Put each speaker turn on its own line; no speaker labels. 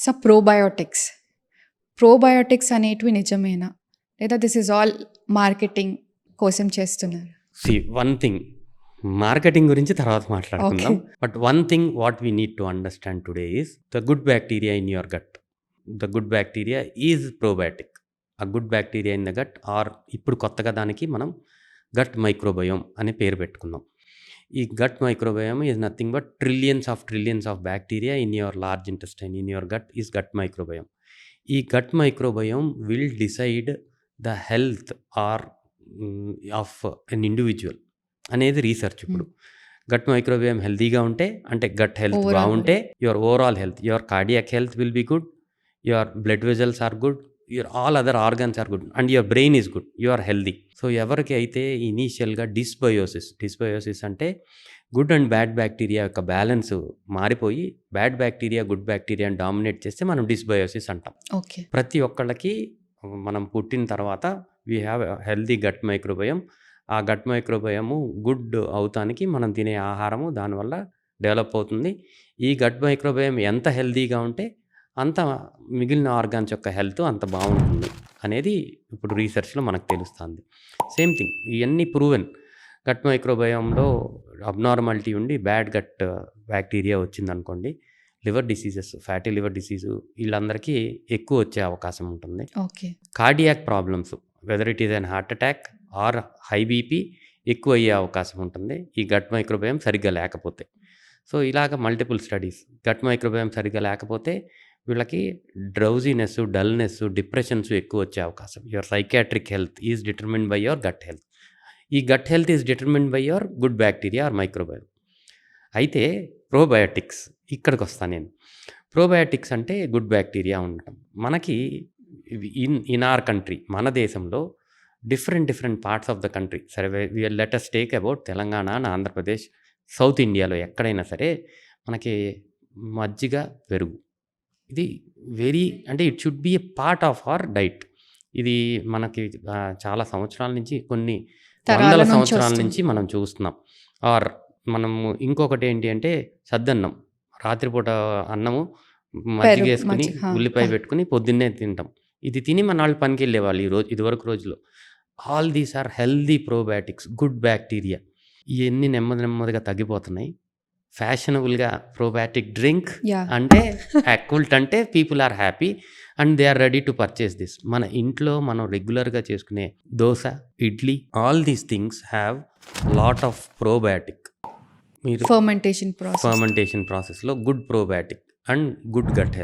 So probiotics అనేటివి నిజమేనా, లేదా దిస్ ఇస్ ఆల్ మార్కెటింగ్ కోసం చేస్తున్నారు?
వన్ థింగ్, మార్కెటింగ్ గురించి తర్వాత మాట్లాడుకుందాం. But one thing what we need to understand today is the good bacteria in your gut. The good bacteria is probiotic. ఆ good bacteria in the gut, or ఇప్పుడు కొత్తగా దానికి మనం గట్ మైక్రోబయోమ్ అనే పేరు పెట్టుకున్నాం. ఈ gut microbiome is nothing but trillions of bacteria in your large intestine, in your gut is gut microbiome. ఈ gut microbiome will decide the health or of an individual అనేది రీసెర్చ్. ఇప్పుడు gut microbiome హెల్తీగా ఉంటే, అంటే gut health బాగుంటే, your overall health, your cardiac health will be good, your blood vessels are good, your all other organs are good, and your brain is good, you are healthy. So ఎవరికి అయితే ఇనీషియల్గా dysbiosis అంటే good and bad bacteria యొక్క balance మారిపోయి bad bacteria good బ్యాక్టీరియాని dominate చేస్తే మనం dysbiosis అంటాం.
ఓకే.
ప్రతి ఒక్కళ్ళకి మనం పుట్టిన తర్వాత we have healthy gut microbiome. ఆ గట్ మైక్రోబయోము గుడ్ అవుతానికి మనం తినే ఆహారము దానివల్ల డెవలప్ అవుతుంది. ఈ గట్ మైక్రోబయోమ్ ఎంత హెల్దీగా ఉంటే అంత మిగిలిన ఆర్గాన్స్ యొక్క హెల్త్ అంత బాగుంటుంది అనేది ఇప్పుడు రీసెర్చ్లో మనకు తెలుస్తుంది. సేమ్ థింగ్, ఇవన్నీ ప్రూవెన్. గట్ మైక్రోబయోమ్లో అబ్నార్మాలిటీ ఉండి బ్యాడ్ గట్ బ్యాక్టీరియా వచ్చిందనుకోండి, liver diseases, fatty liver disease వీళ్ళందరికీ ఎక్కువ వచ్చే అవకాశం ఉంటుంది.
Okay.
Cardiac problems, whether it is an heart attack or high BP ఎక్కువ అయ్యే అవకాశం ఉంటుంది ఈ గట్ మైక్రోబయోమ్ సరిగ్గా లేకపోతే. సో ఇలాగ మల్టిపుల్ స్టడీస్, గట్ మైక్రోబయోమ్ సరిగ్గా లేకపోతే వీళ్ళకి డ్రౌజీనెస్, డల్నెస్, డిప్రెషన్స్ ఎక్కువ వచ్చే అవకాశం. Your psychiatric health is determined by your gut health. ఈ gut health is determined by your good bacteria or microbiome. అయితే ప్రోబయాటిక్స్ ఇక్కడికి వస్తాను నేను. ప్రోబయాటిక్స్ అంటే గుడ్ బ్యాక్టీరియా ఉండటం. మనకి ఇన్ ఆర్ కంట్రీ, మన దేశంలో different parts of the country, సరే let us take about Telangana and Andhra Pradesh, south ఇండియాలో ఎక్కడైనా సరే మనకి మజ్జిగ, పెరుగు ఇది అంటే it should be a part of our diet. ఇది మనకి చాలా సంవత్సరాల నుంచి, కొన్ని వందల సంవత్సరాల నుంచి మనం చూస్తున్నాం. ఆర్ మనము ఇంకొకటి ఏంటి అంటే సద్దన్నం, రాత్రిపూట అన్నము మజ్జిగ వేసుకుని ఉల్లిపాయ పెట్టుకుని పొద్దున్నే తింటాం. ఇది తిని మన వాళ్ళు పనికి వెళ్ళేవాళ్ళు ఇదివరకు రోజులో. All these are healthy probiotics, good bacteria. ఇవన్నీ నెమ్మదిగా తగ్గిపోతున్నాయి. ఫ్యాషనబుల్గా ప్రోబయాటిక్ డ్రింక్ అంటే యాక్యుల్ట్ అంటే people are happy and they are ready to purchase this. మన ఇంట్లో మనం రెగ్యులర్గా చేసుకునే dosa, idli, all these things have lot of probiotic. మీరు ఫర్మెంటేషన్ ప్రాసెస్లో good probiotic and good gut health.